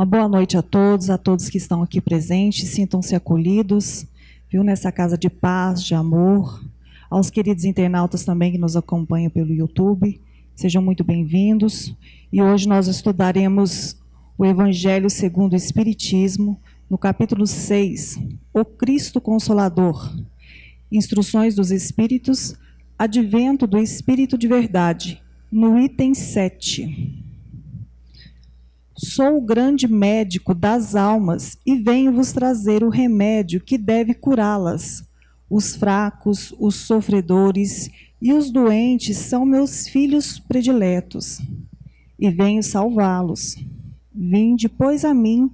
Uma boa noite a todos que estão aqui presentes, sintam-se acolhidos, viu, nessa casa de paz, de amor. Aos queridos internautas também que nos acompanham pelo YouTube, sejam muito bem-vindos. E hoje nós estudaremos o Evangelho segundo o Espiritismo, no capítulo 6, O Cristo Consolador, Instruções dos Espíritos, Advento do Espírito de Verdade, no item 7. Sou o grande médico das almas e venho vos trazer o remédio que deve curá-las. Os fracos, os sofredores e os doentes são meus filhos prediletos, e venho salvá-los. Vinde, pois, a mim,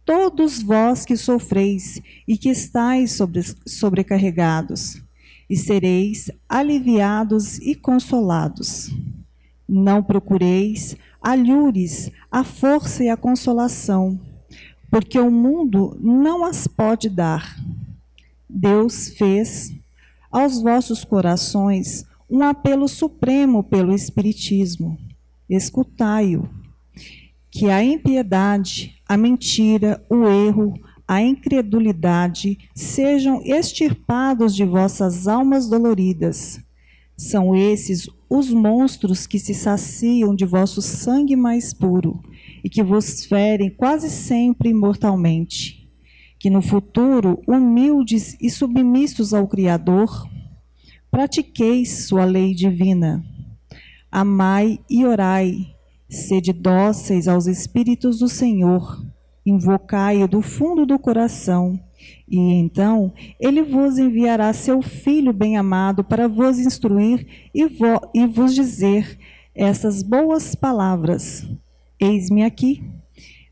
todos vós que sofreis e que estáis sobrecarregados, e sereis aliviados e consolados. Não procureis alhures a força e a consolação, porque o mundo não as pode dar. Deus fez aos vossos corações um apelo supremo pelo Espiritismo. Escutai-o, que a impiedade, a mentira, o erro, a incredulidade sejam extirpados de vossas almas doloridas. São esses os monstros que se saciam de vosso sangue mais puro e que vos ferem quase sempre mortalmente. Que no futuro, humildes e submissos ao Criador, pratiqueis sua lei divina. Amai e orai, sede dóceis aos Espíritos do Senhor, invocai-o do fundo do coração, e então ele vos enviará seu Filho bem-amado para vos instruir e vos dizer essas boas palavras. Eis-me aqui,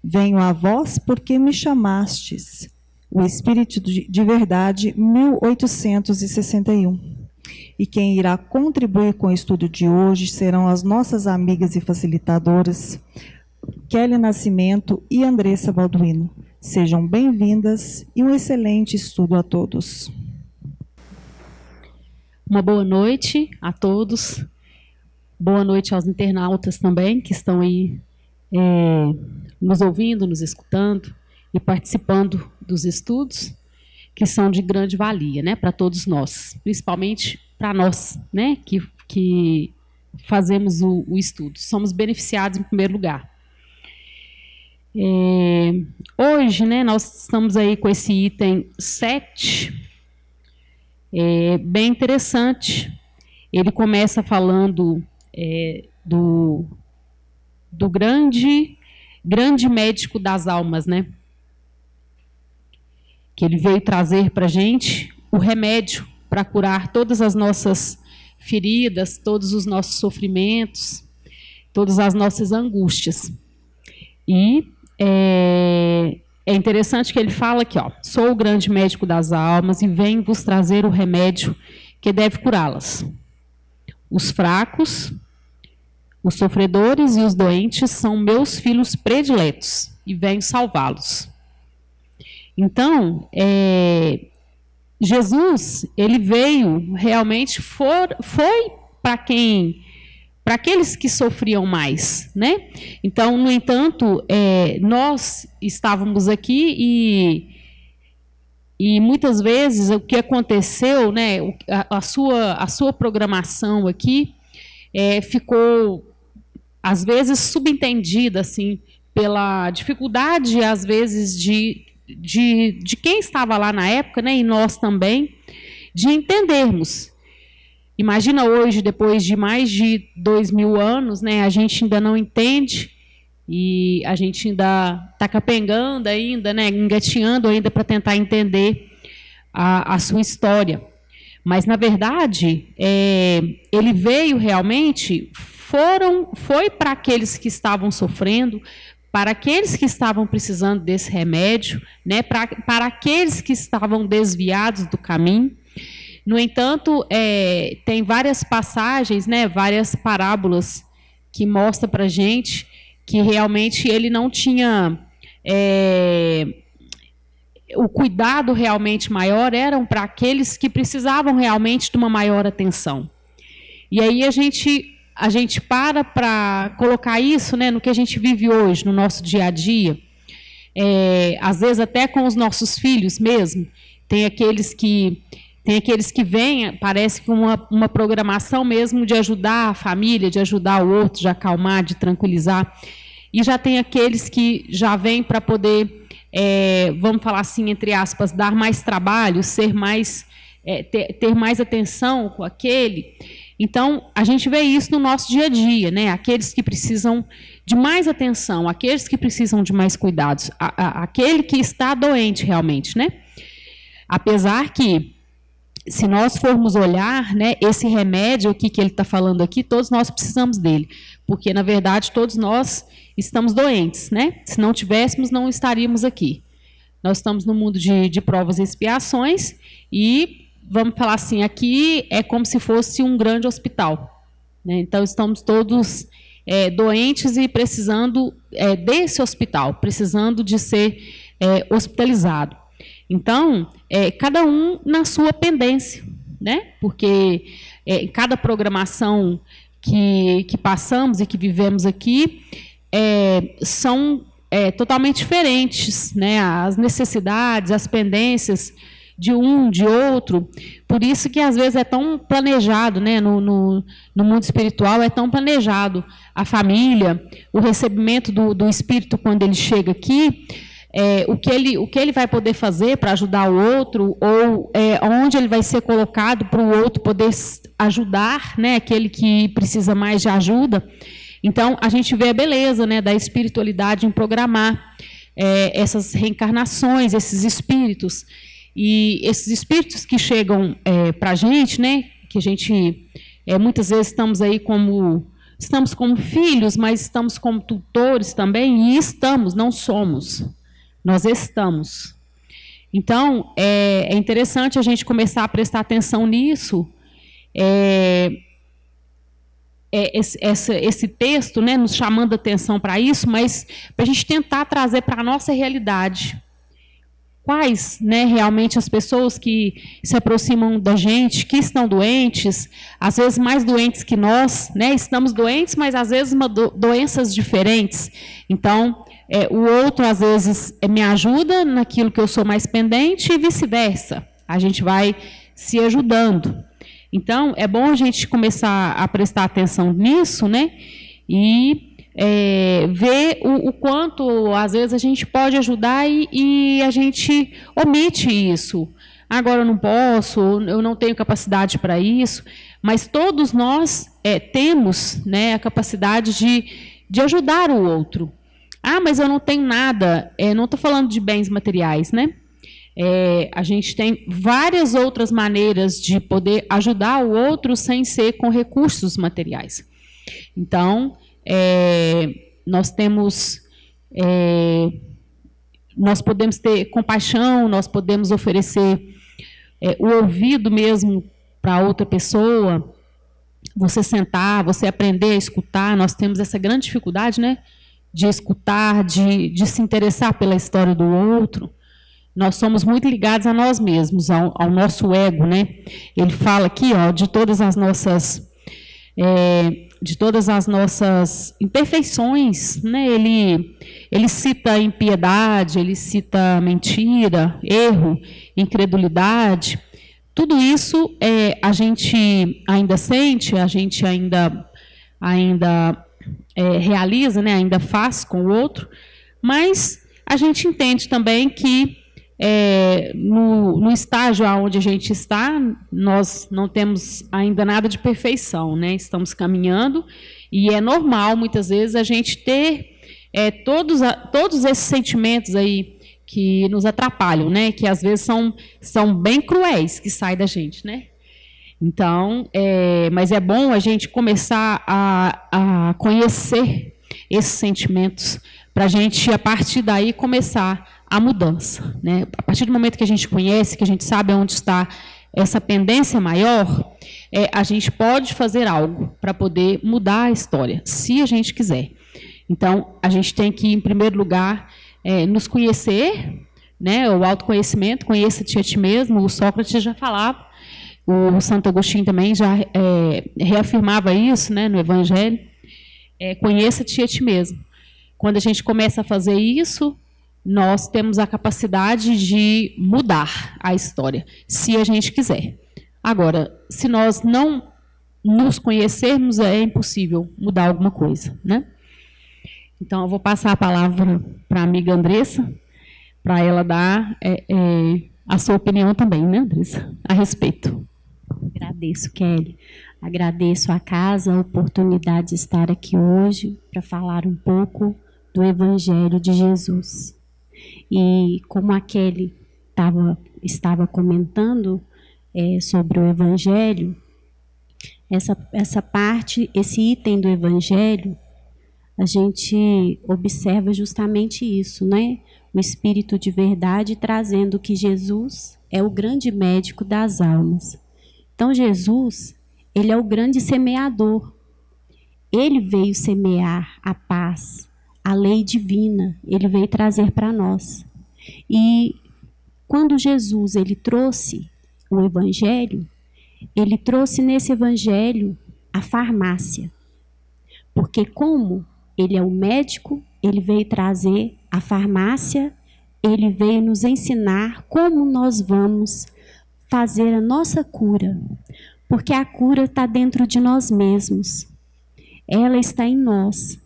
venho a vós porque me chamastes. O Espírito de Verdade, 1861. E quem irá contribuir com o estudo de hoje serão as nossas amigas e facilitadoras, Kelly Nascimento e Andressa Balduino. Sejam bem-vindas e um excelente estudo a todos. Uma boa noite a todos. Boa noite aos internautas também, que estão aí nos ouvindo, nos escutando e participando dos estudos, que são de grande valia, né, para todos nós, principalmente para nós, né, que fazemos o estudo. Somos beneficiados em primeiro lugar. Hoje, né, nós estamos aí com esse item 7, bem interessante. Ele começa falando do grande médico das almas, né? Que ele veio trazer para a gente o remédio para curar todas as nossas feridas, todos os nossos sofrimentos, todas as nossas angústias. E é interessante que ele fala aqui, ó, sou o grande médico das almas e venho vos trazer o remédio que deve curá-las. Os fracos, os sofredores e os doentes são meus filhos prediletos e venho salvá-los. Então, Jesus, ele veio realmente, foi para aqueles que sofriam mais, né? Então, no entanto, nós estávamos aqui e muitas vezes o que aconteceu, né? A sua programação aqui ficou às vezes subentendida assim pela dificuldade às vezes de quem estava lá na época, né? E nós também de entendermos. Imagina hoje, depois de mais de 2000 anos, né, a gente ainda não entende e a gente ainda está capengando ainda, né, engatinhando ainda para tentar entender a sua história. Mas, na verdade, ele veio realmente, foi para aqueles que estavam sofrendo, para aqueles que estavam precisando desse remédio, né, para aqueles que estavam desviados do caminho. No entanto, tem várias passagens, né, várias parábolas que mostram para a gente que realmente ele não tinha o cuidado realmente maior, eram para aqueles que precisavam realmente de uma maior atenção. E aí a gente para colocar isso, né, no que a gente vive hoje, no nosso dia a dia, às vezes até com os nossos filhos mesmo. Tem aqueles que vêm, parece que uma programação mesmo de ajudar a família, de ajudar o outro, de acalmar, de tranquilizar. E já tem aqueles que já vêm para poder, vamos falar assim, entre aspas, dar mais trabalho, ser mais, ter mais atenção com aquele. Então, a gente vê isso no nosso dia a dia, né? Aqueles que precisam de mais atenção, aqueles que precisam de mais cuidados, aquele que está doente realmente, né? Apesar que, se nós formos olhar, né, esse remédio aqui que ele está falando aqui, todos nós precisamos dele, porque, na verdade, todos nós estamos doentes, né? Se não tivéssemos, não estaríamos aqui. Nós estamos no mundo de provas e expiações e, vamos falar assim, aqui é como se fosse um grande hospital, né? Então, estamos todos doentes e precisando desse hospital, precisando de ser hospitalizado. Então, cada um na sua pendência, né? Porque cada programação que passamos e que vivemos aqui são totalmente diferentes, né? As necessidades, as pendências de um, de outro. Por isso que, às vezes, é tão planejado, né? No mundo espiritual, é tão planejado a família, o recebimento do espírito quando ele chega aqui, o que ele vai poder fazer para ajudar o outro, ou onde ele vai ser colocado para o outro poder ajudar, né? Aquele que precisa mais de ajuda. Então, a gente vê a beleza, né, da espiritualidade em programar essas reencarnações, esses espíritos. E esses espíritos que chegam para a gente, né, que a gente, muitas vezes estamos aí estamos como filhos, mas estamos como tutores também, e estamos, não somos, nós estamos. Então, é interessante a gente começar a prestar atenção nisso, esse texto, né, nos chamando a atenção para isso, mas para a gente tentar trazer para a nossa realidade. Quais, né, realmente as pessoas que se aproximam da gente, que estão doentes, às vezes mais doentes que nós, né, estamos doentes, mas às vezes doenças diferentes. Então, o outro às vezes me ajuda naquilo que eu sou mais pendente e vice-versa. A gente vai se ajudando. Então, é bom a gente começar a prestar atenção nisso, né, e ver o quanto, às vezes, a gente pode ajudar e a gente omite isso. Agora eu não posso, eu não tenho capacidade para isso, mas todos nós temos, né, a capacidade de ajudar o outro. Ah, mas eu não tenho nada, não estou falando de bens materiais, né? A gente tem várias outras maneiras de poder ajudar o outro sem ser com recursos materiais. Então, nós podemos ter compaixão, nós podemos oferecer o ouvido mesmo para outra pessoa, você sentar, você aprender a escutar. Nós temos essa grande dificuldade, né, de escutar, de se interessar pela história do outro. Nós somos muito ligados a nós mesmos, ao nosso ego, né? Ele fala aqui, ó, de todas as nossas imperfeições, né? Ele cita impiedade, ele cita mentira, erro, incredulidade. Tudo isso a gente ainda sente, a gente ainda realiza, né? Ainda faz com o outro, mas a gente entende também que no estágio onde a gente está, nós não temos ainda nada de perfeição, né? Estamos caminhando e é normal, muitas vezes, a gente ter todos esses sentimentos aí que nos atrapalham, né? Que às vezes são bem cruéis, que saem da gente, né? Então, mas é bom a gente começar a conhecer esses sentimentos para a gente, a partir daí, começar a mudança, né? A partir do momento que a gente conhece, que a gente sabe onde está essa pendência maior, a gente pode fazer algo para poder mudar a história, se a gente quiser. Então, a gente tem que, em primeiro lugar, nos conhecer, né? O autoconhecimento, conheça-te a ti mesmo. O Sócrates já falava, o Santo Agostinho também já reafirmava isso, né, no Evangelho. Conheça-te a ti mesmo. Quando a gente começa a fazer isso, nós temos a capacidade de mudar a história, se a gente quiser. Agora, se nós não nos conhecermos, é impossível mudar alguma coisa, né? Então, eu vou passar a palavra para a amiga Andressa, para ela dar a sua opinião também, né, Andressa, a respeito. Agradeço, Kelly. Agradeço à casa a oportunidade de estar aqui hoje para falar um pouco do Evangelho de Jesus. E como a Kelly estava comentando sobre o Evangelho, essa parte, esse item do Evangelho, a gente observa justamente isso, né? O Espírito de verdade trazendo que Jesus é o grande médico das almas. Então, Jesus, ele é o grande semeador. Ele veio semear a paz, a lei divina. Ele veio trazer para nós. E quando Jesus ele trouxe o Evangelho, ele trouxe nesse Evangelho a farmácia. Porque como ele é o médico, ele veio trazer a farmácia, ele veio nos ensinar como nós vamos fazer a nossa cura. Porque a cura está dentro de nós mesmos. Ela está em nós.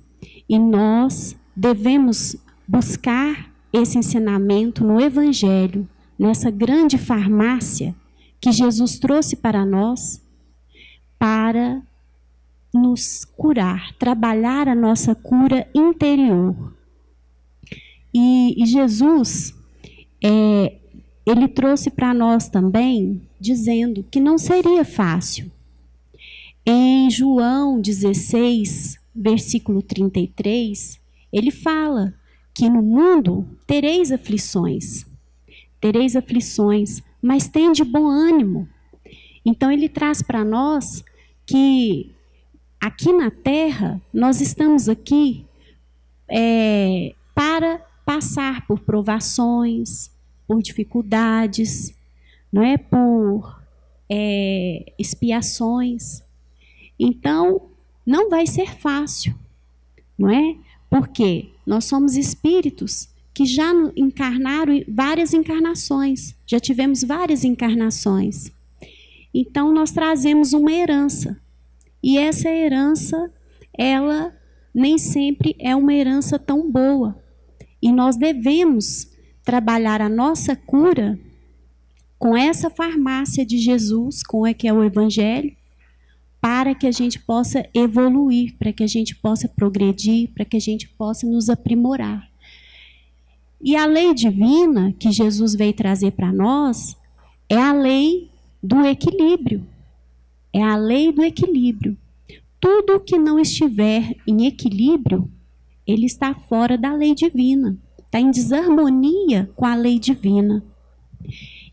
E nós devemos buscar esse ensinamento no Evangelho, nessa grande farmácia que Jesus trouxe para nós, para nos curar, trabalhar a nossa cura interior. E Jesus, ele trouxe para nós também, dizendo que não seria fácil. Em João 16, versículo 33, ele fala que no mundo tereis aflições, mas tende bom ânimo. Então ele traz para nós que aqui na Terra, nós estamos aqui para passar por provações, por dificuldades, não é? Por expiações. Então, não vai ser fácil, não é? Porque nós somos espíritos que já encarnaram várias encarnações, já tivemos várias encarnações. Então, nós trazemos uma herança. E essa herança, ela nem sempre é uma herança tão boa. E nós devemos trabalhar a nossa cura com essa farmácia de Jesus, com o que é o Evangelho, para que a gente possa evoluir, para que a gente possa progredir, para que a gente possa nos aprimorar. E a lei divina que Jesus veio trazer para nós é a lei do equilíbrio. É a lei do equilíbrio. Tudo que não estiver em equilíbrio, ele está fora da lei divina. Está em desarmonia com a lei divina.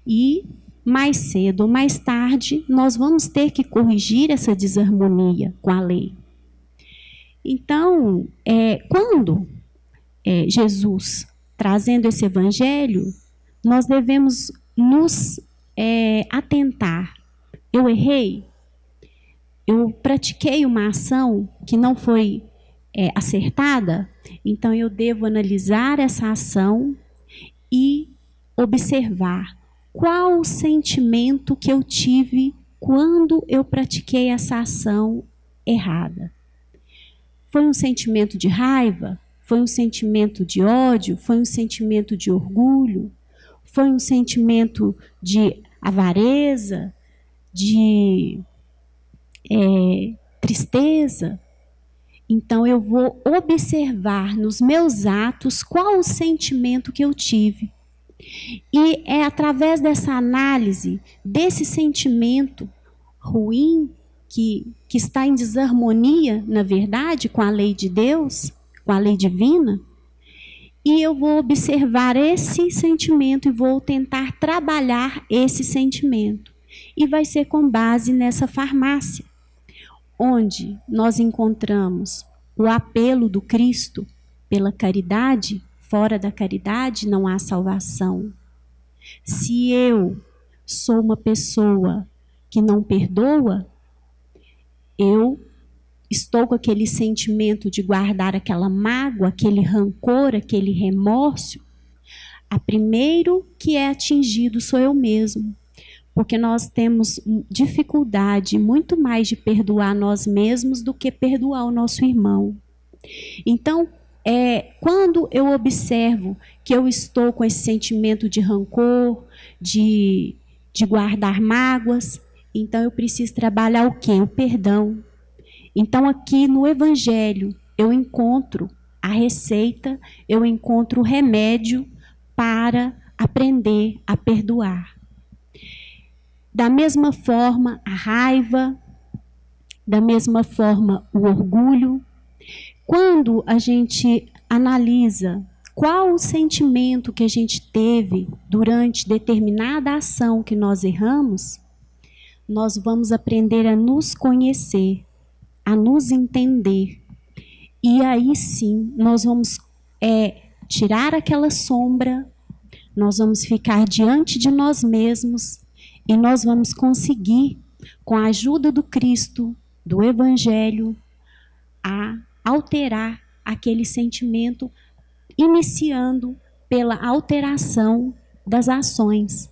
E mais cedo ou mais tarde, nós vamos ter que corrigir essa desarmonia com a lei. Então, quando Jesus trazendo esse evangelho, nós devemos nos atentar. Eu errei? Eu pratiquei uma ação que não foi acertada? Então, eu devo analisar essa ação e observar qual o sentimento que eu tive quando eu pratiquei essa ação errada. Foi um sentimento de raiva? Foi um sentimento de ódio? Foi um sentimento de orgulho? Foi um sentimento de avareza? De tristeza? Então, eu vou observar nos meus atos qual o sentimento que eu tive. E é através dessa análise, desse sentimento ruim, que está em desarmonia, na verdade, com a lei de Deus, com a lei divina, e eu vou observar esse sentimento e vou tentar trabalhar esse sentimento. E vai ser com base nessa farmácia, onde nós encontramos o apelo do Cristo pela caridade. Fora da caridade não há salvação. Se eu sou uma pessoa que não perdoa, eu estou com aquele sentimento de guardar aquela mágoa, aquele rancor, aquele remorso, A primeiro que é atingido sou eu mesmo, porque nós temos dificuldade muito mais de perdoar nós mesmos do que perdoar o nosso irmão. Então, quando eu observo que eu estou com esse sentimento de rancor, de guardar mágoas, então eu preciso trabalhar o quê? O perdão. Então, aqui no Evangelho, eu encontro a receita, eu encontro o remédio para aprender a perdoar. Da mesma forma, a raiva, da mesma forma, o orgulho. Quando a gente analisa qual o sentimento que a gente teve durante determinada ação que nós erramos, nós vamos aprender a nos conhecer, a nos entender. E aí sim, nós vamos tirar aquela sombra, nós vamos ficar diante de nós mesmos e nós vamos conseguir, com a ajuda do Cristo, do Evangelho, a alterar aquele sentimento, iniciando pela alteração das ações.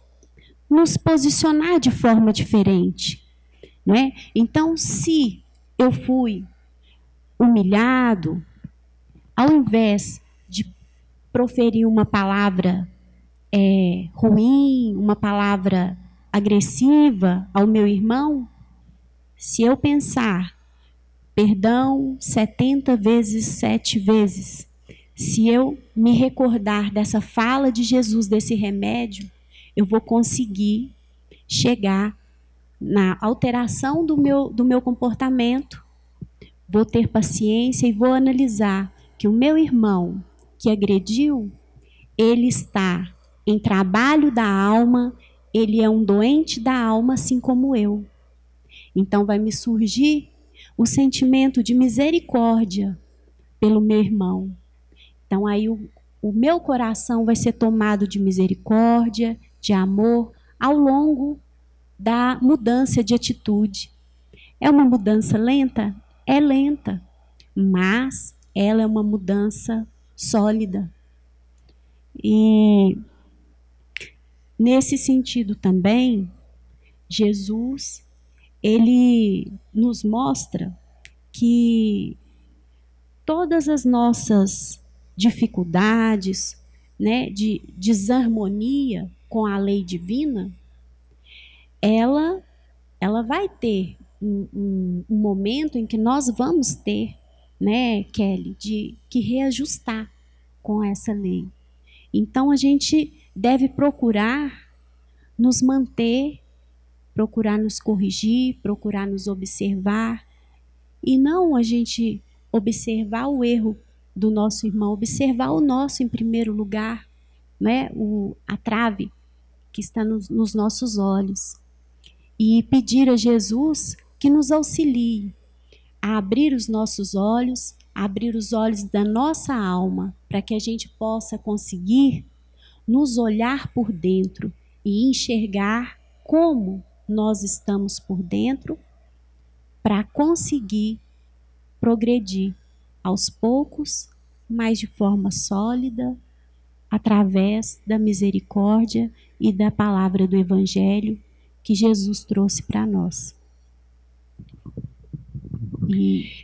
Nos posicionar de forma diferente, né? Então, se eu fui humilhado, ao invés de proferir uma palavra ruim, uma palavra agressiva ao meu irmão, se eu pensar perdão 70 vezes, 7 vezes, se eu me recordar dessa fala de Jesus, desse remédio, eu vou conseguir chegar na alteração do meu comportamento, vou ter paciência e vou analisar que o meu irmão que agrediu, ele está em trabalho da alma, ele é um doente da alma, assim como eu. Então vai me surgir o sentimento de misericórdia pelo meu irmão. Então aí o meu coração vai ser tomado de misericórdia, de amor, ao longo da mudança de atitude. É uma mudança lenta? É lenta, mas ela é uma mudança sólida. E nesse sentido também, Jesus, ele nos mostra que todas as nossas dificuldades, né, de desarmonia com a lei divina, ela vai ter um momento em que nós vamos ter, né, Kelly, de que reajustar com essa lei. Então, a gente deve procurar nos manter, procurar nos corrigir, procurar nos observar, e não a gente observar o erro do nosso irmão, observar o nosso em primeiro lugar, né, a trave que está nos nossos olhos, e pedir a Jesus que nos auxilie a abrir os nossos olhos, a abrir os olhos da nossa alma, para que a gente possa conseguir nos olhar por dentro e enxergar como nós estamos por dentro, para conseguir progredir aos poucos, mas de forma sólida, através da misericórdia e da palavra do Evangelho que Jesus trouxe para nós.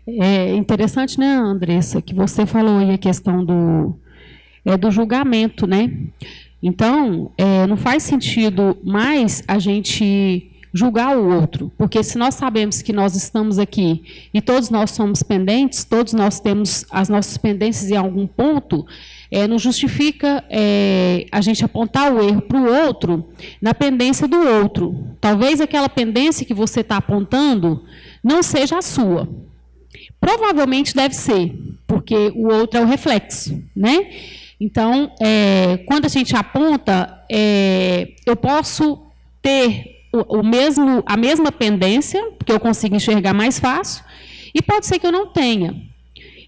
É interessante, né, Andressa, que você falou aí a questão do julgamento, né? Então, não faz sentido mais a gente julgar o outro, porque se nós sabemos que nós estamos aqui e todos nós somos pendentes, todos nós temos as nossas pendências em algum ponto, não justifica a gente apontar o erro para o outro na pendência do outro. Talvez aquela pendência que você está apontando não seja a sua. Provavelmente deve ser, porque o outro é o reflexo, né? Então, quando a gente aponta, eu posso ter a mesma pendência, porque eu consigo enxergar mais fácil, e pode ser que eu não tenha.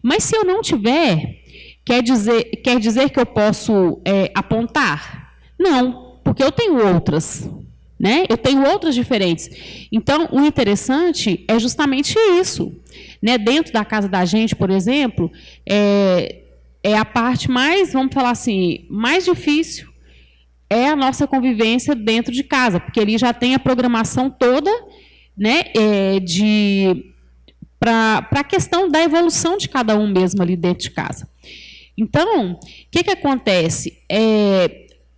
Mas se eu não tiver, quer dizer que eu posso apontar? Não, porque eu tenho outras, né? Eu tenho outras diferentes. Então, o interessante é justamente isso, né? Dentro da casa da gente, por exemplo, é a parte mais, vamos falar assim, mais difícil é a nossa convivência dentro de casa, porque ali já tem a programação toda, né, para a questão da evolução de cada um mesmo ali dentro de casa. Então, o que acontece?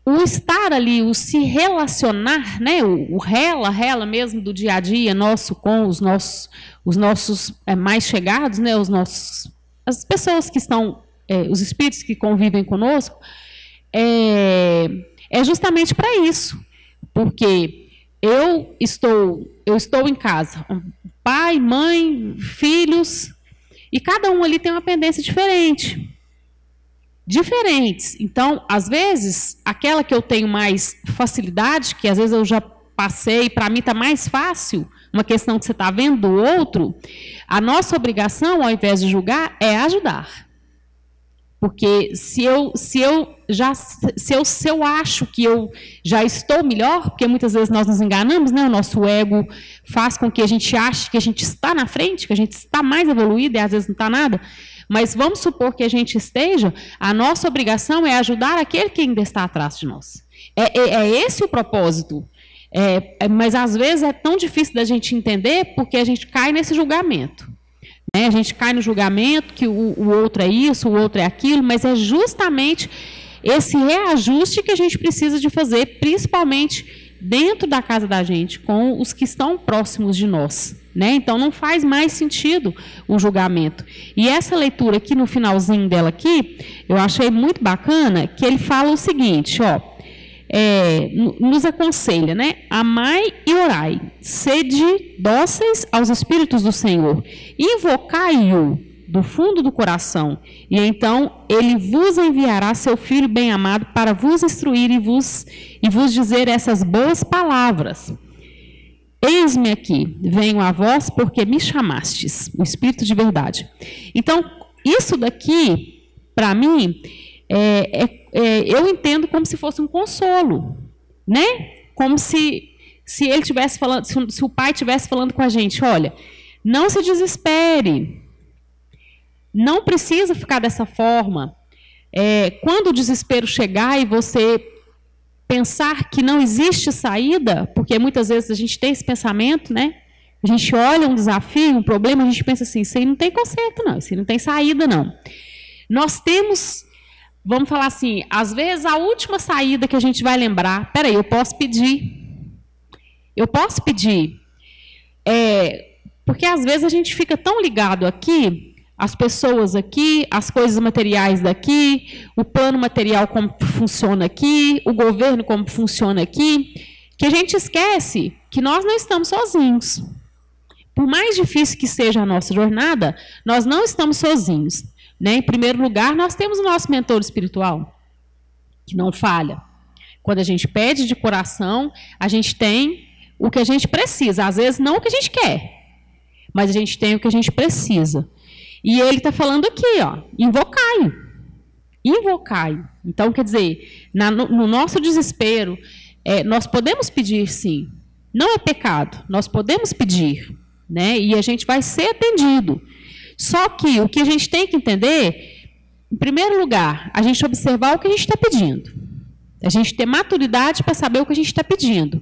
O estar ali, o se relacionar, né, o rela mesmo do dia a dia nosso com os nossos mais chegados, né, as pessoas que estão, os espíritos que convivem conosco, é justamente para isso, porque eu estou em casa, pai, mãe, filhos, e cada um ali tem uma pendência diferentes. Então, às vezes, aquela que eu tenho mais facilidade, que às vezes eu já passei, para mim está mais fácil, uma questão que você está vendo do outro, a nossa obrigação, ao invés de julgar, é ajudar. Porque se eu acho que eu já estou melhor, porque muitas vezes nós nos enganamos, né? O nosso ego faz com que a gente ache que a gente está na frente, que a gente está mais evoluído e às vezes não está nada. Mas vamos supor que a gente esteja, a nossa obrigação é ajudar aquele que ainda está atrás de nós. É esse o propósito. Mas às vezes é tão difícil da gente entender porque a gente cai nesse julgamento. A gente cai no julgamento que o outro é isso, o outro é aquilo, mas é justamente esse reajuste que a gente precisa de fazer, principalmente dentro da casa da gente, com os que estão próximos de nós. Então, não faz mais sentido o julgamento. E essa leitura aqui, no finalzinho dela aqui, eu achei muito bacana, que ele fala o seguinte, nos aconselha, né? Amai e orai, sede dóceis aos Espíritos do Senhor, invocai-o do fundo do coração, e então ele vos enviará seu Filho bem-amado para vos instruir e vos dizer essas boas palavras. Eis-me aqui, venho a vós porque me chamastes, o Espírito de verdade. Então, isso daqui, para mim, eu entendo como se fosse um consolo, né? Como se ele tivesse falando, se o pai estivesse falando com a gente, olha, não se desespere, não precisa ficar dessa forma. Quando o desespero chegar e você pensar que não existe saída, porque muitas vezes a gente tem esse pensamento, né? A gente olha um desafio, um problema, a gente pensa assim, isso aí não tem conserto, não, isso aí não tem saída, não. Nós temos, vamos falar assim, às vezes a última saída que a gente vai lembrar, peraí, eu posso pedir. Porque às vezes a gente fica tão ligado aqui, as pessoas aqui, as coisas materiais daqui, o plano material como funciona aqui, o governo como funciona aqui, que a gente esquece que nós não estamos sozinhos. Por mais difícil que seja a nossa jornada, nós não estamos sozinhos. Né? Em primeiro lugar, nós temos o nosso mentor espiritual, que não falha. Quando a gente pede de coração, a gente tem o que a gente precisa. Às vezes, não o que a gente quer, mas a gente tem o que a gente precisa. E ele está falando aqui, invocai-o. Invocai-o. Então, quer dizer, no nosso desespero, nós podemos pedir, sim. Não é pecado, nós podemos pedir, né? E a gente vai ser atendido. Só que o que a gente tem que entender, em primeiro lugar, a gente observar o que a gente está pedindo. A gente ter maturidade para saber o que a gente está pedindo.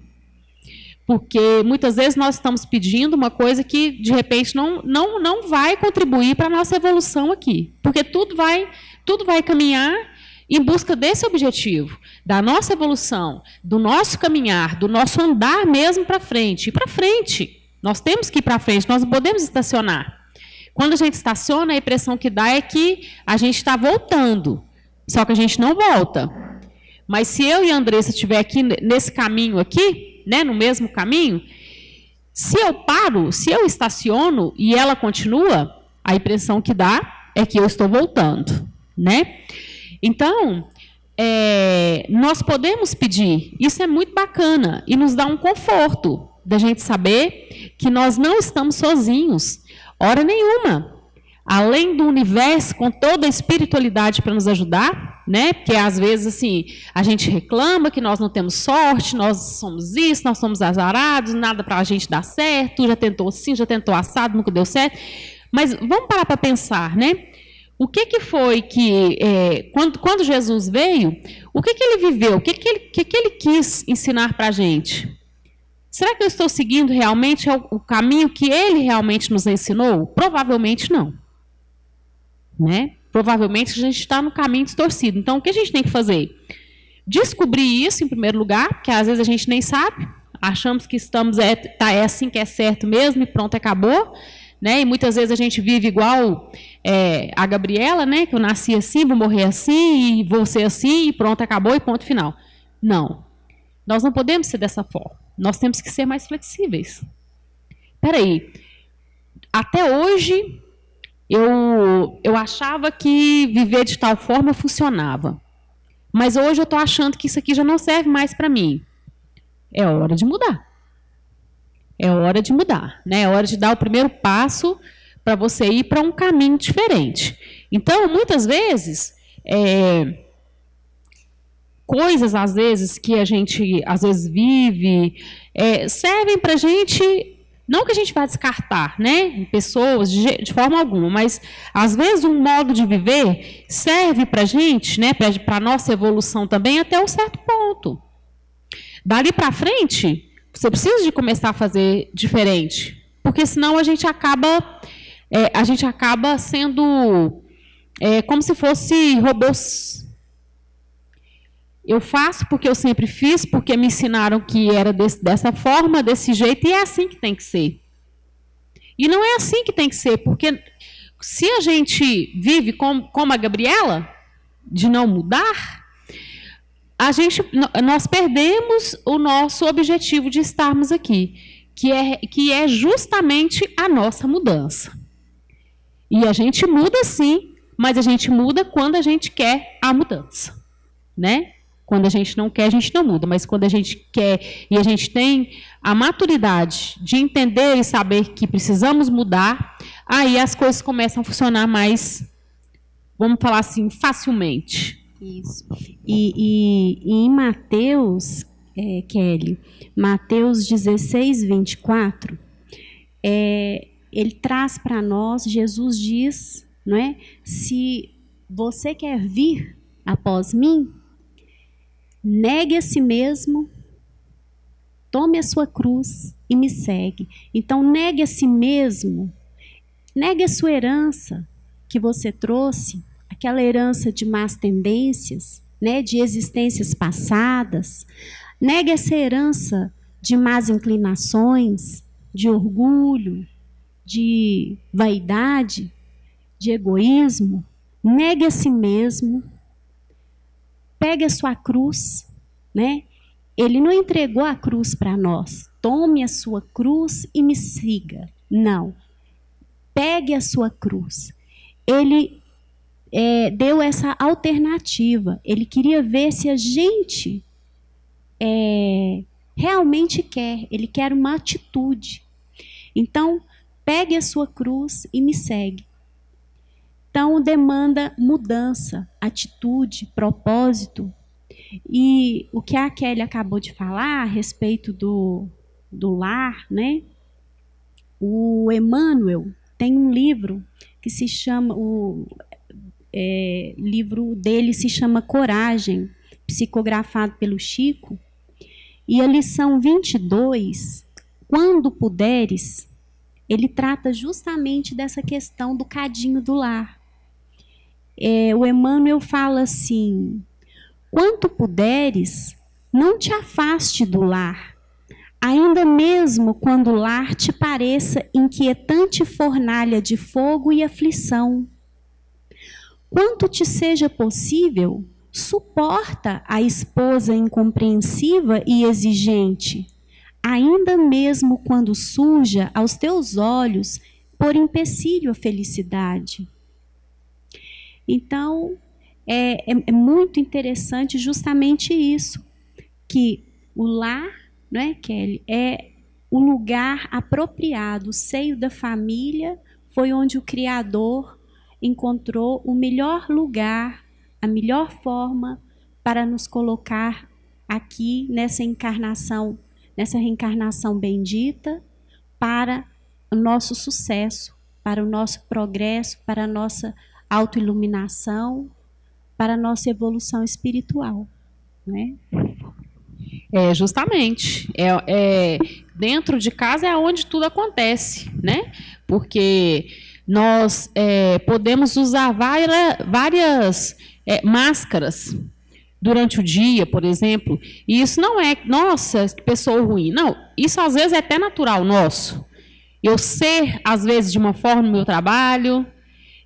Porque muitas vezes nós estamos pedindo uma coisa que, de repente, não vai contribuir para a nossa evolução aqui. Porque tudo vai caminhar em busca desse objetivo, da nossa evolução, do nosso caminhar, do nosso andar mesmo para frente. E para frente, nós temos que ir para frente, nós não podemos estacionar. Quando a gente estaciona, a impressão que dá é que a gente está voltando, só que a gente não volta. Mas se eu e a Andressa estiver aqui nesse caminho aqui, né, no mesmo caminho, se eu paro, se eu estaciono e ela continua, a impressão que dá é que eu estou voltando, né? Então, nós podemos pedir, isso é muito bacana e nos dá um conforto da gente saber que nós não estamos sozinhos, hora nenhuma. Além do universo, com toda a espiritualidade para nos ajudar, né? Porque às vezes assim, a gente reclama que nós não temos sorte, nós somos isso, nós somos azarados, nada para a gente dar certo, já tentou assim, já tentou assado, nunca deu certo. Mas vamos parar para pensar, né? O que foi que, quando Jesus veio, o que ele viveu? O que ele quis ensinar para a gente? Será que eu estou seguindo realmente o caminho que ele realmente nos ensinou? Provavelmente não. Né? Provavelmente a gente está no caminho distorcido. Então, o que a gente tem que fazer? Descobrir isso, em primeiro lugar, porque às vezes a gente nem sabe. Achamos que é assim que é certo mesmo e pronto, acabou. Né? E muitas vezes a gente vive igual a Gabriela, né? Que eu nasci assim, vou morrer assim, e vou ser assim, e pronto, acabou, e ponto final. Não. Nós não podemos ser dessa forma. Nós temos que ser mais flexíveis. Espera aí. Até hoje, eu achava que viver de tal forma funcionava. Mas hoje eu estou achando que isso aqui já não serve mais para mim. É hora de mudar. É hora de mudar, né? É hora de dar o primeiro passo para você ir para um caminho diferente. Então, muitas vezes, coisas, às vezes, que a gente, às vezes, vive, servem para a gente, não que a gente vá descartar, né? Pessoas, de forma alguma, mas, às vezes, um modo de viver serve para a gente, né? Para a nossa evolução também, até um certo ponto. Dali para frente, você precisa de começar a fazer diferente, porque senão a gente acaba sendo como se fosse robôs. Eu faço porque eu sempre fiz, porque me ensinaram que era dessa forma, desse jeito, e é assim que tem que ser. E não é assim que tem que ser, porque se a gente vive como a Gabriela, de não mudar, nós perdemos o nosso objetivo de estarmos aqui, que é justamente a nossa mudança. E a gente muda sim, mas a gente muda quando a gente quer a mudança, né? Quando a gente não quer, a gente não muda, mas quando a gente quer e a gente tem a maturidade de entender e saber que precisamos mudar, aí as coisas começam a funcionar mais, vamos falar assim, facilmente. Isso. E em Mateus, Kelly, Mateus 16, 24, ele traz para nós, Jesus diz, não é? Se você quer vir após mim, negue a si mesmo, tome a sua cruz e me segue. Então, negue a si mesmo, negue a sua herança que você trouxe, aquela herança de más tendências, né, de existências passadas. Negue essa herança de más inclinações, de orgulho, de vaidade, de egoísmo. Negue a si mesmo. Pegue a sua cruz, né? Ele não entregou a cruz para nós. Tome a sua cruz e me siga. Não. Pegue a sua cruz. Ele deu essa alternativa. Ele queria ver se a gente realmente quer. Ele quer uma atitude. Então, pegue a sua cruz e me segue. Então, demanda mudança, atitude, propósito. E o que a Kelly acabou de falar a respeito do lar, né? O Emmanuel tem um livro que se chama, livro dele se chama Coragem, psicografado pelo Chico. E a lição 22, quando puderes, ele trata justamente dessa questão do cadinho do lar. O Emmanuel fala assim: quanto puderes, não te afaste do lar, ainda mesmo quando o lar te pareça inquietante fornalha de fogo e aflição. Quanto te seja possível, suporta a esposa incompreensiva e exigente, ainda mesmo quando surja aos teus olhos por empecilho a felicidade. Então, é muito interessante justamente isso, que o lar, né, Kelly, é o lugar apropriado, o seio da família foi onde o Criador encontrou o melhor lugar, a melhor forma para nos colocar aqui nessa reencarnação bendita, para o nosso sucesso, para o nosso progresso, para a nossa autoiluminação para a nossa evolução espiritual, né? Justamente. Dentro de casa é onde tudo acontece, né? Porque nós podemos usar várias máscaras durante o dia, por exemplo, e isso não é, nossa, que pessoa ruim. Não, isso às vezes é até natural nosso. Eu ser, às vezes, de uma forma no meu trabalho,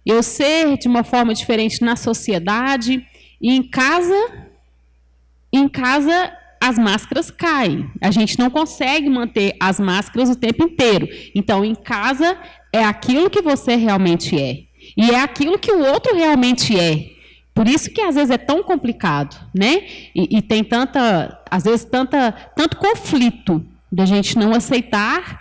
eu ser de uma forma diferente na sociedade, e em casa as máscaras caem. A gente não consegue manter as máscaras o tempo inteiro. Então, em casa é aquilo que você realmente é. E é aquilo que o outro realmente é. Por isso que às vezes é tão complicado, né? E tem às vezes tanto conflito da gente não aceitar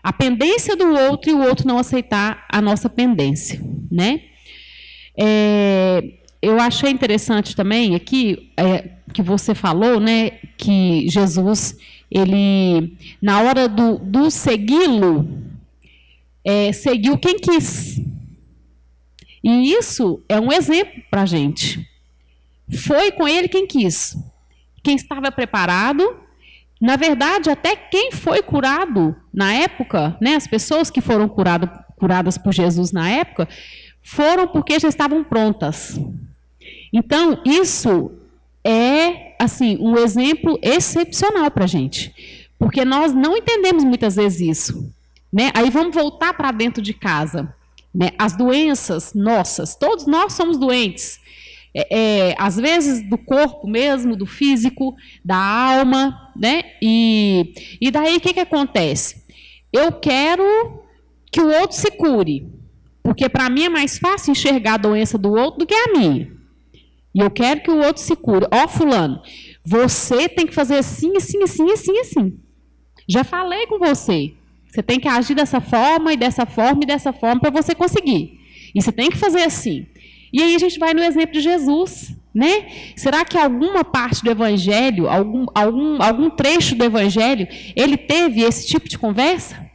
a pendência do outro e o outro não aceitar a nossa pendência, né? Eu achei interessante também aqui que você falou, né, que Jesus, ele, na hora do segui-lo, seguiu quem quis. E isso é um exemplo para a gente. Foi com ele quem quis. Quem estava preparado, na verdade, até quem foi curado na época, né, as pessoas que foram curadas por Jesus na época, foram porque já estavam prontas. Então, isso é, assim, um exemplo excepcional para a gente. Porque nós não entendemos muitas vezes isso, né? Aí vamos voltar para dentro de casa. Né? As doenças nossas, todos nós somos doentes. Às vezes do corpo mesmo, do físico, da alma, né? E daí o que acontece? Eu quero que o outro se cure, porque para mim é mais fácil enxergar a doença do outro do que a minha. E eu quero que o outro se cure. Ó, fulano, você tem que fazer assim, assim, assim, assim, assim. Já falei com você. Você tem que agir dessa forma, e dessa forma, e dessa forma, para você conseguir. E você tem que fazer assim. E aí a gente vai no exemplo de Jesus, né? Será que alguma parte do Evangelho, algum trecho do Evangelho, ele teve esse tipo de conversa?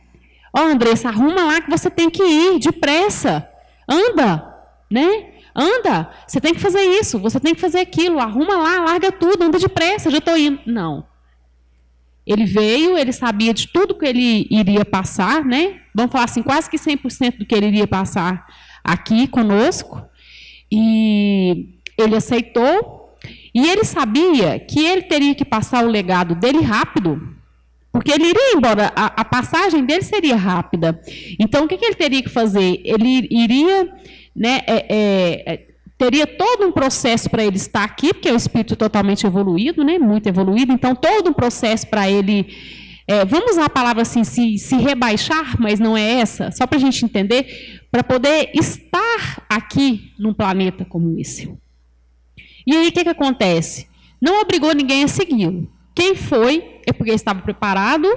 Ó, Andressa, arruma lá que você tem que ir, depressa. Anda, né? Anda, você tem que fazer isso, você tem que fazer aquilo, arruma lá, larga tudo, anda depressa, já estou indo. Não. Ele veio, ele sabia de tudo que ele iria passar, né? Vamos falar assim, quase que 100% do que ele iria passar aqui conosco. E ele aceitou. E ele sabia que ele teria que passar o legado dele rápido, porque ele iria embora, a passagem dele seria rápida. Então, o que ele teria que fazer? Ele iria, né, teria todo um processo para ele estar aqui, porque é um espírito totalmente evoluído, né, muito evoluído, então todo um processo para ele, vamos usar a palavra assim, se rebaixar, mas não é essa, só para a gente entender, para poder estar aqui num planeta como esse. E aí o que acontece? Não obrigou ninguém a segui-lo. Quem foi é porque estava preparado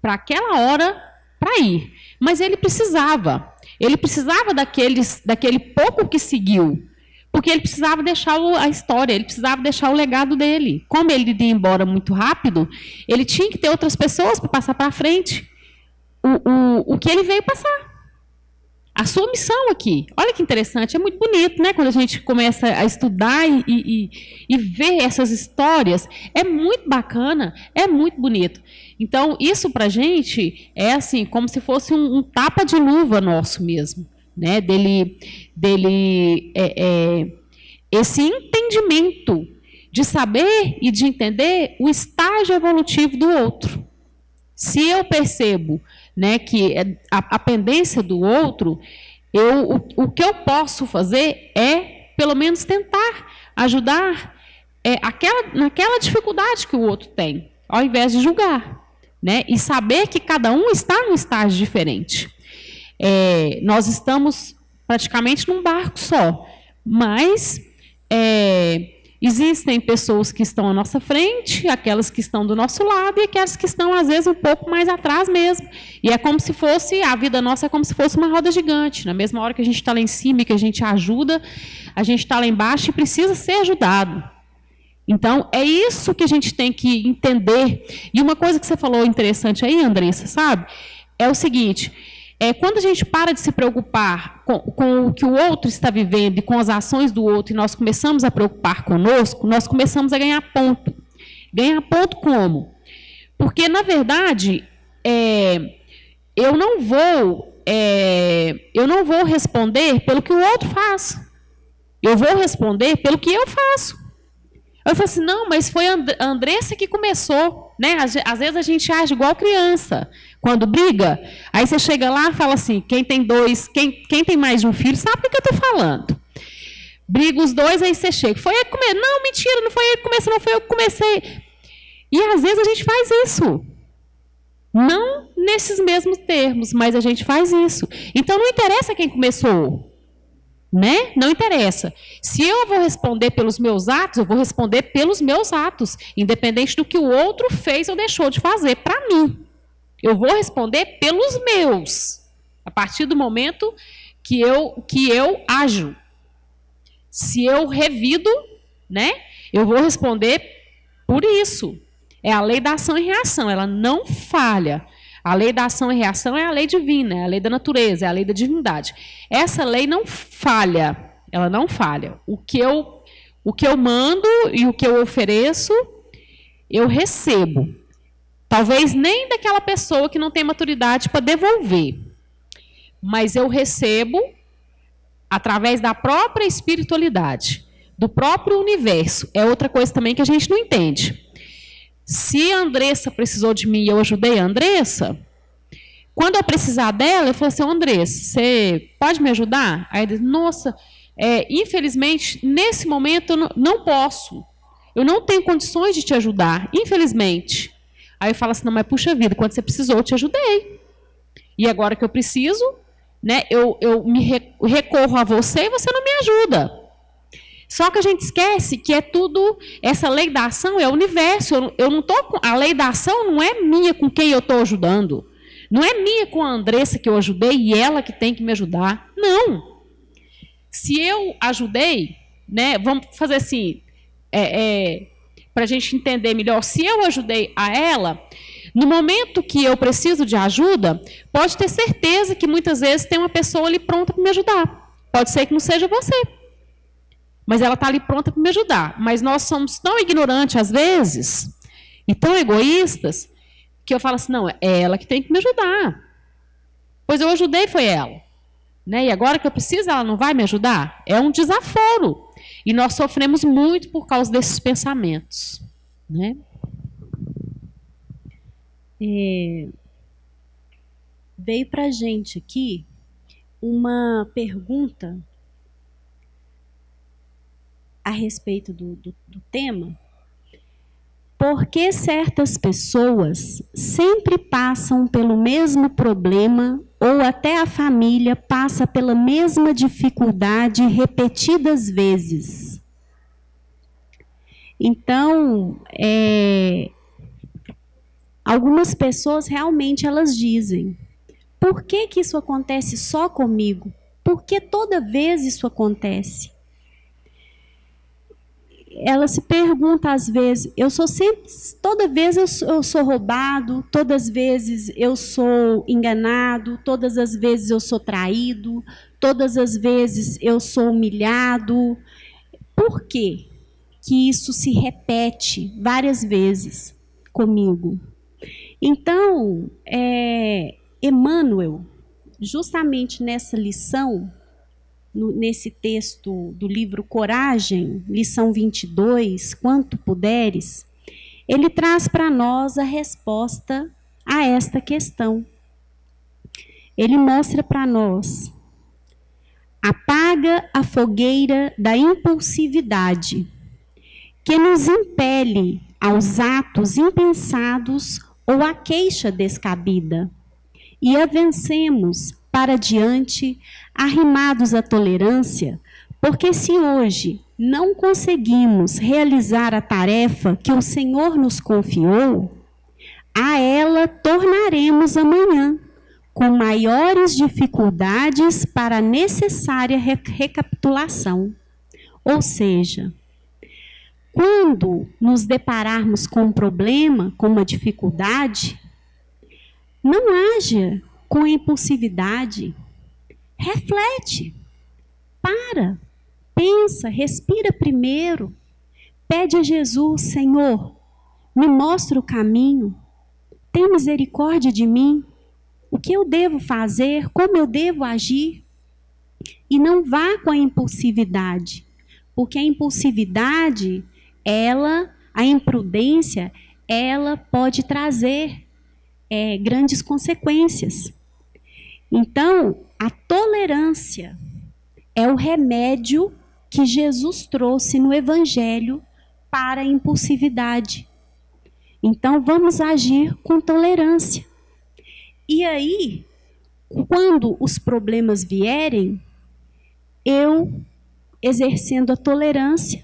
para aquela hora para ir. Mas ele precisava daquele pouco que seguiu, porque ele precisava deixar a história, ele precisava deixar o legado dele. Como ele iria embora muito rápido, ele tinha que ter outras pessoas para passar para frente o que ele veio passar. A sua missão aqui. Olha que interessante, é muito bonito, né? Quando a gente começa a estudar e ver essas histórias, é muito bacana, é muito bonito. Então, isso para a gente é assim, como se fosse um tapa de luva nosso mesmo, né? Esse entendimento de saber e de entender o estágio evolutivo do outro. Se eu percebo, né, que a pendência do outro, o que eu posso fazer é, pelo menos, tentar ajudar naquela dificuldade que o outro tem, ao invés de julgar, né, e saber que cada um está num estágio diferente. Nós estamos praticamente num barco só, mas existem pessoas que estão à nossa frente, aquelas que estão do nosso lado e aquelas que estão, às vezes, um pouco mais atrás mesmo. E é como se fosse, a vida nossa é como se fosse uma roda gigante. Na mesma hora que a gente está lá em cima e que a gente ajuda, a gente está lá embaixo e precisa ser ajudado. Então, é isso que a gente tem que entender. E uma coisa que você falou interessante aí, Andressa, sabe? É o seguinte, quando a gente para de se preocupar com o que o outro está vivendo e com as ações do outro, e nós começamos a preocupar conosco, nós começamos a ganhar ponto. Ganhar ponto como? Porque, na verdade, eu não vou responder pelo que o outro faz. Eu vou responder pelo que eu faço. Eu falo assim, não, mas foi a Andressa que começou. Né? Às vezes a gente age igual criança. Quando briga, aí você chega lá e fala assim, quem tem tem mais de um filho, sabe do que eu estou falando. Briga os dois, aí você chega. Foi ele que começou. Não, mentira, não foi ele que começou, não foi eu que comecei. E às vezes a gente faz isso. Não nesses mesmos termos, mas a gente faz isso. Então não interessa quem começou. Né? Não interessa. Se eu vou responder pelos meus atos, eu vou responder pelos meus atos, independente do que o outro fez ou deixou de fazer para mim. Eu vou responder pelos meus, a partir do momento que eu ajo. Se eu revido, né? Eu vou responder por isso. É a lei da ação e reação, ela não falha. A lei da ação e reação é a lei divina, é a lei da natureza, é a lei da divindade. Essa lei não falha, ela não falha. O que eu mando e o que eu ofereço, eu recebo. Talvez nem daquela pessoa que não tem maturidade para devolver. Mas eu recebo através da própria espiritualidade, do próprio universo. É outra coisa também que a gente não entende. Se a Andressa precisou de mim e eu ajudei a Andressa, quando eu precisar dela, eu falo assim, Andressa, você pode me ajudar? Aí ele diz, nossa, infelizmente, nesse momento eu não posso. Eu não tenho condições de te ajudar, infelizmente. Aí eu falo assim, não, mas puxa vida, quando você precisou, eu te ajudei. E agora que eu preciso, né, eu me recorro a você e você não me ajuda. Só que a gente esquece que é tudo, essa lei da ação é o universo. Eu não tô a lei da ação não é minha com quem eu estou ajudando. Não é minha com a Andressa que eu ajudei e ela que tem que me ajudar. Não. Se eu ajudei, né, vamos fazer assim, para a gente entender melhor, se eu ajudei a ela, no momento que eu preciso de ajuda, pode ter certeza que muitas vezes tem uma pessoa ali pronta para me ajudar. Pode ser que não seja você. Mas ela está ali pronta para me ajudar. Mas nós somos tão ignorantes, às vezes, e tão egoístas, que eu falo assim, não, é ela que tem que me ajudar. Pois eu ajudei, foi ela. Né? E agora que eu preciso, ela não vai me ajudar? É um desaforo. E nós sofremos muito por causa desses pensamentos. Né? Veio para a gente aqui uma pergunta a respeito do tema. Por que certas pessoas sempre passam pelo mesmo problema ou até a família passa pela mesma dificuldade repetidas vezes? Então, algumas pessoas realmente elas dizem, por que isso acontece só comigo? Por que toda vez isso acontece? Ela se pergunta às vezes, toda vez eu sou roubado, todas as vezes eu sou enganado, todas as vezes eu sou traído, todas as vezes eu sou humilhado. Por quê que isso se repete várias vezes comigo? Então, Emmanuel, justamente nessa lição, nesse texto do livro Coragem, lição 22, Quanto Puderes, ele traz para nós a resposta a esta questão. Ele mostra para nós, apaga a fogueira da impulsividade, que nos impele aos atos impensados ou à queixa descabida, e a vencemos para diante, arrimados à tolerância, porque se hoje não conseguimos realizar a tarefa que o Senhor nos confiou, a ela tornaremos amanhã, com maiores dificuldades para a necessária recapitulação. Ou seja, quando nos depararmos com um problema, com uma dificuldade, não haja com impulsividade, reflete, para, pensa, respira primeiro, pede a Jesus: Senhor, me mostra o caminho, tem misericórdia de mim, o que eu devo fazer, como eu devo agir. E não vá com a impulsividade, porque a impulsividade, a imprudência, ela pode trazer grandes consequências. Então, a tolerância é o remédio que Jesus trouxe no Evangelho para a impulsividade. Então, vamos agir com tolerância. E aí, quando os problemas vierem, eu, exercendo a tolerância,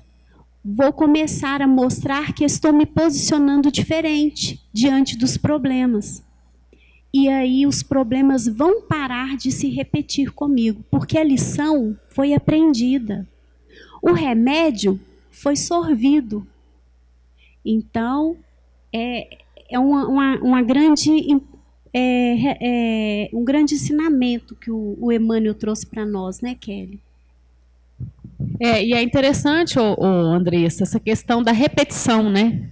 vou começar a mostrar que estou me posicionando diferente diante dos problemas. E aí os problemas vão parar de se repetir comigo, porque a lição foi aprendida. O remédio foi sorvido. Então, um grande ensinamento que o Emmanuel trouxe para nós, né, Kelly? E é interessante, Andressa, essa questão da repetição, né?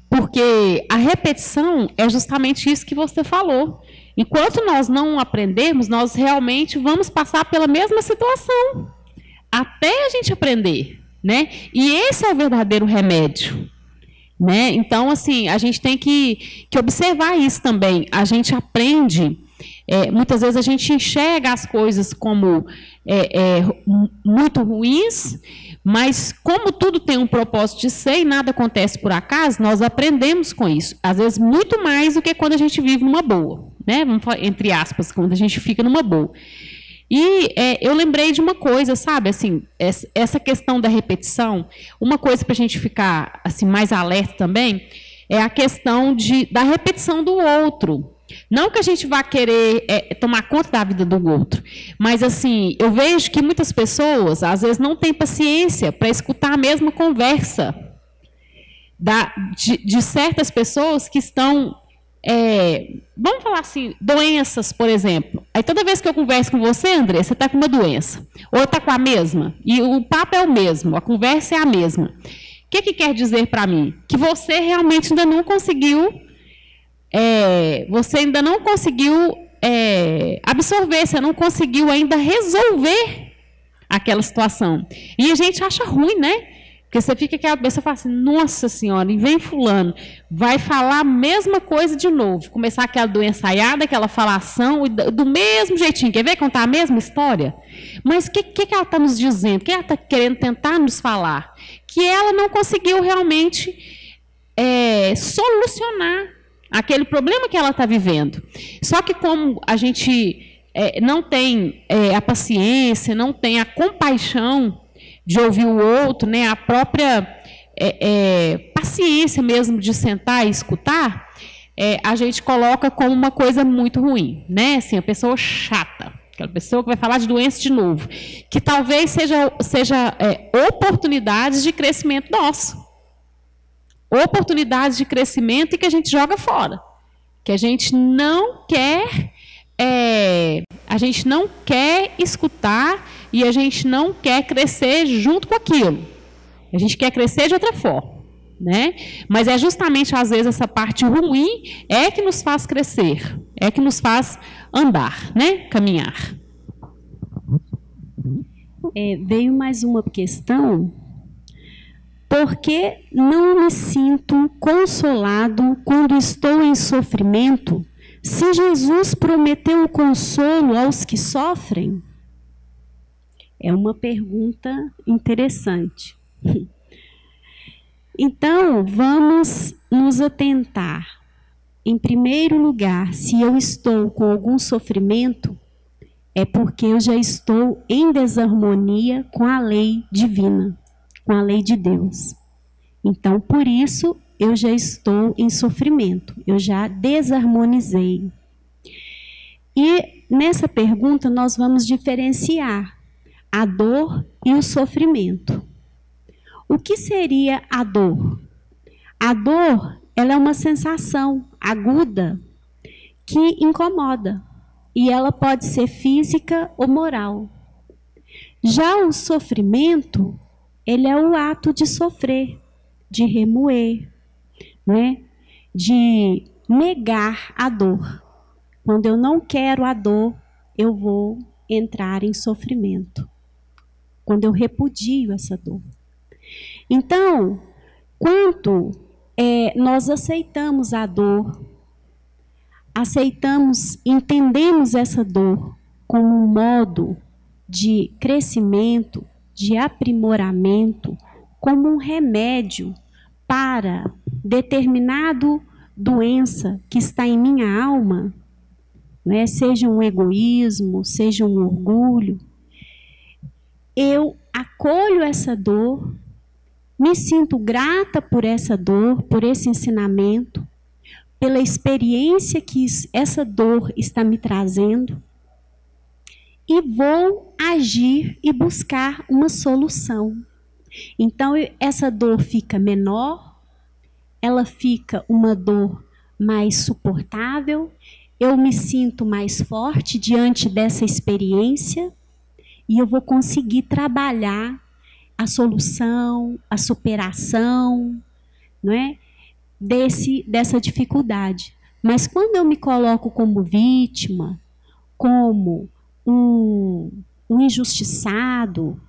Porque a repetição é justamente isso que você falou. Enquanto nós não aprendemos, nós realmente vamos passar pela mesma situação, até a gente aprender, né? E esse é o verdadeiro remédio, né? Então, assim, a gente tem que observar isso também. A gente aprende, muitas vezes a gente enxerga as coisas como muito ruins, mas como tudo tem um propósito de ser e nada acontece por acaso, nós aprendemos com isso. Às vezes muito mais do que quando a gente vive numa boa, né? Vamos falar, entre aspas, quando a gente fica numa boa. E eu lembrei de uma coisa, sabe, assim, essa questão da repetição, uma coisa para a gente ficar assim, mais alerta também, é a questão da repetição do outro. Não que a gente vá querer tomar conta da vida do outro, mas assim, eu vejo que muitas pessoas, às vezes, não têm paciência para escutar a mesma conversa de certas pessoas que estão, vamos falar assim, doenças, por exemplo. Aí toda vez que eu converso com você, André, você está com uma doença, ou está com a mesma, e o papo é o mesmo, a conversa é a mesma. O que quer dizer para mim? Que você realmente ainda não conseguiu absorver, você não conseguiu ainda resolver aquela situação. E a gente acha ruim, né? Porque você fica aquela pessoa e fala assim, nossa senhora, e vem fulano, vai falar a mesma coisa de novo, começar aquela doençaiada, aquela falação, do mesmo jeitinho, quer ver contar a mesma história? Mas o que ela está nos dizendo? O que ela está querendo tentar nos falar? Que ela não conseguiu realmente solucionar aquele problema que ela está vivendo. Só que como a gente não tem a paciência, não tem a compaixão de ouvir o outro, né, a própria paciência mesmo de sentar e escutar, a gente coloca como uma coisa muito ruim, né? Assim, a pessoa chata, aquela pessoa que vai falar de doença de novo, que talvez seja oportunidades de crescimento nosso. Oportunidades de crescimento e que a gente joga fora, que a gente não quer escutar e a gente não quer crescer junto com aquilo. A gente quer crescer de outra forma, né? Mas é justamente às vezes essa parte ruim que nos faz crescer, que nos faz andar, né? Caminhar. Veio mais uma questão. Porque não me sinto consolado quando estou em sofrimento, se Jesus prometeu o consolo aos que sofrem? É uma pergunta interessante. Então, vamos nos atentar. Em primeiro lugar, se eu estou com algum sofrimento, é porque eu já estou em desarmonia com a lei divina, com a lei de Deus. Então, por isso, eu já estou em sofrimento, eu já desarmonizei. E nessa pergunta nós vamos diferenciar a dor e o sofrimento. O que seria a dor? A dor, ela é uma sensação aguda que incomoda. e ela pode ser física ou moral. Já o sofrimento, ele é o ato de sofrer, de remoer, né? De negar a dor. Quando eu não quero a dor, eu vou entrar em sofrimento. Quando eu repudio essa dor. Então, quando nós aceitamos a dor, entendemos essa dor como um modo de crescimento, de aprimoramento, como um remédio para determinada doença que está em minha alma, né? Seja um egoísmo, seja um orgulho, eu acolho essa dor, me sinto grata por essa dor, por esse ensinamento, pela experiência que essa dor está me trazendo, e vou agir e buscar uma solução. Então, essa dor fica menor, ela fica uma dor mais suportável, eu me sinto mais forte diante dessa experiência e eu vou conseguir trabalhar a solução, a superação, não é? Dessa dificuldade. Mas quando eu me coloco como vítima, como um injustiçado,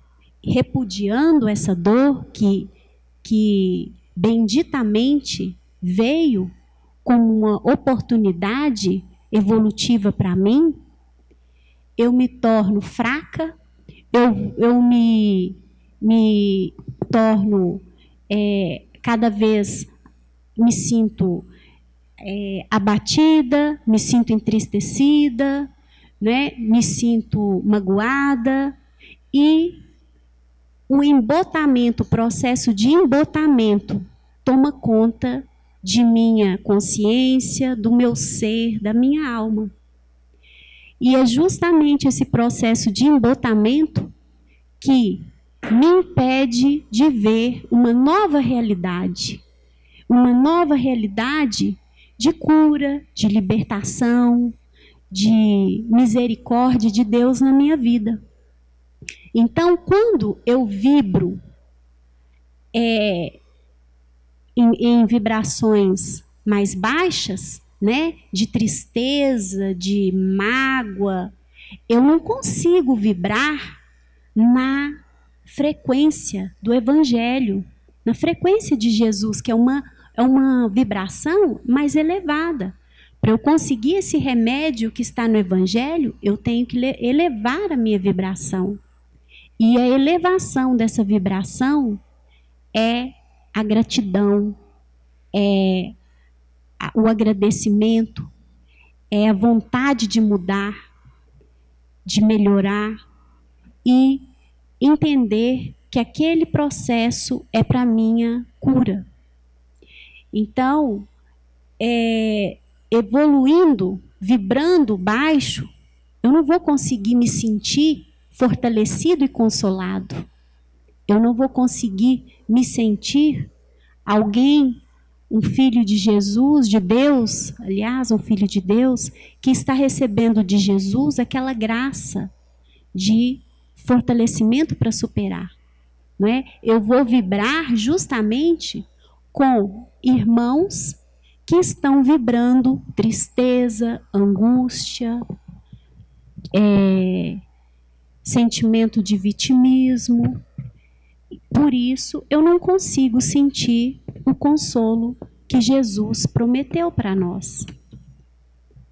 repudiando essa dor que benditamente veio como uma oportunidade evolutiva para mim, eu me torno fraca, eu me torno cada vez, me sinto abatida, me sinto entristecida, né? Me sinto magoada, e o embotamento, o processo de embotamento toma conta de minha consciência, do meu ser, da minha alma. E é justamente esse processo de embotamento que me impede de ver uma nova realidade de cura, de libertação, de misericórdia de Deus na minha vida. Então, quando eu vibro em vibrações mais baixas, né, de tristeza, de mágoa, eu não consigo vibrar na frequência do Evangelho, na frequência de Jesus, que é uma vibração mais elevada. Para eu conseguir esse remédio que está no Evangelho, eu tenho que elevar a minha vibração. E a elevação dessa vibração é a gratidão, é o agradecimento, é a vontade de mudar, de melhorar e entender que aquele processo é para minha cura. Então, evoluindo, vibrando baixo, eu não vou conseguir me sentir fortalecido e consolado. Eu não vou conseguir me sentir alguém, um filho de Jesus, de Deus, aliás, um filho de Deus, que está recebendo de Jesus aquela graça de fortalecimento para superar. Não é? Eu vou vibrar justamente com irmãos que estão vibrando tristeza, angústia, sentimento de vitimismo. Por isso, eu não consigo sentir o consolo que Jesus prometeu para nós.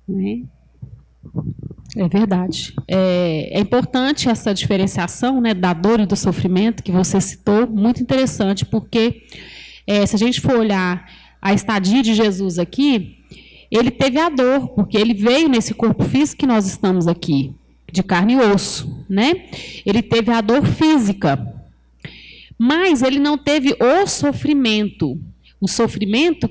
Não é? É verdade. É importante essa diferenciação, né, da dor e do sofrimento que você citou, muito interessante, porque se a gente for olhar a estadia de Jesus aqui, ele teve a dor, porque ele veio nesse corpo físico que nós estamos aqui, de carne e osso, né? Ele teve a dor física, mas ele não teve o sofrimento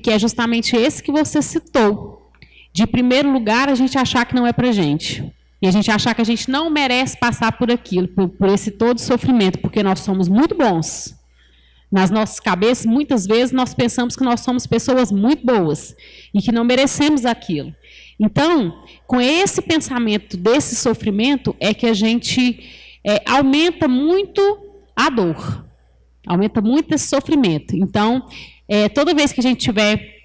que é justamente esse que você citou. De primeiro lugar, a gente achar que não é para a gente. E a gente achar que a gente não merece passar por aquilo, por esse todo sofrimento, porque nós somos muito bons. Nas nossas cabeças, muitas vezes, nós pensamos que nós somos pessoas muito boas e que não merecemos aquilo. Então, com esse pensamento desse sofrimento, é que a gente aumenta muito a dor, aumenta muito esse sofrimento. Então, toda vez que a gente tiver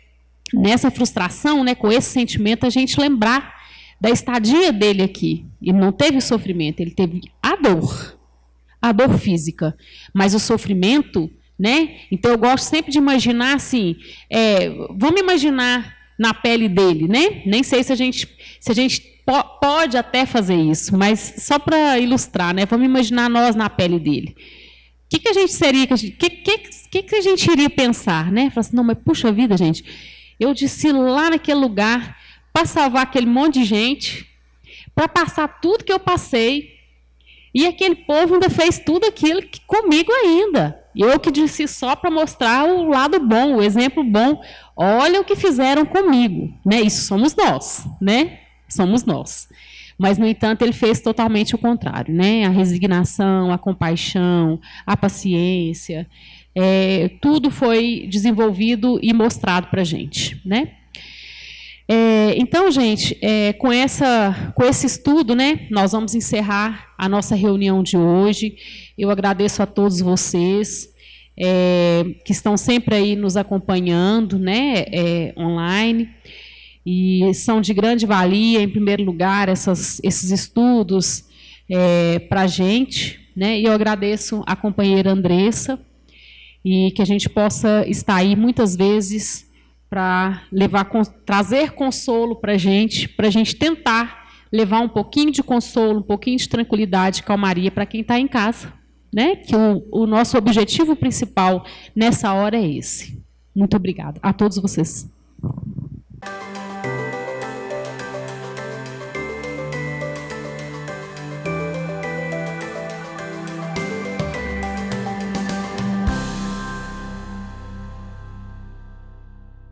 nessa frustração, né, com esse sentimento, a gente lembrar da estadia dele aqui. Ele não teve sofrimento, ele teve a dor física, mas o sofrimento, né? Então eu gosto sempre de imaginar assim, vamos imaginar na pele dele, né? Nem sei se a gente pode até fazer isso, mas só para ilustrar, né? Vamos imaginar nós na pele dele. O que a gente seria, que a gente iria pensar, né? Falar assim, não, mas puxa vida, gente, eu desci lá naquele lugar para salvar aquele monte de gente, para passar tudo que eu passei, e aquele povo ainda fez tudo aquilo comigo ainda. Eu que disse só para mostrar o lado bom, o exemplo bom. Olha o que fizeram comigo, né? Isso somos nós, né? Somos nós. Mas, no entanto, ele fez totalmente o contrário, né? A resignação, a compaixão, a paciência, tudo foi desenvolvido e mostrado para a gente, né? Então, gente, com esse estudo, né, nós vamos encerrar a nossa reunião de hoje. Eu agradeço a todos vocês que estão sempre aí nos acompanhando, né, online, e são de grande valia, em primeiro lugar, esses estudos para a gente, né, e eu agradeço a companheira Andressa, e que a gente possa estar aí muitas vezes para trazer consolo para a gente tentar levar um pouquinho de consolo, um pouquinho de tranquilidade, calmaria para quem está em casa, né? Que o nosso objetivo principal nessa hora é esse. Muito obrigada a todos vocês.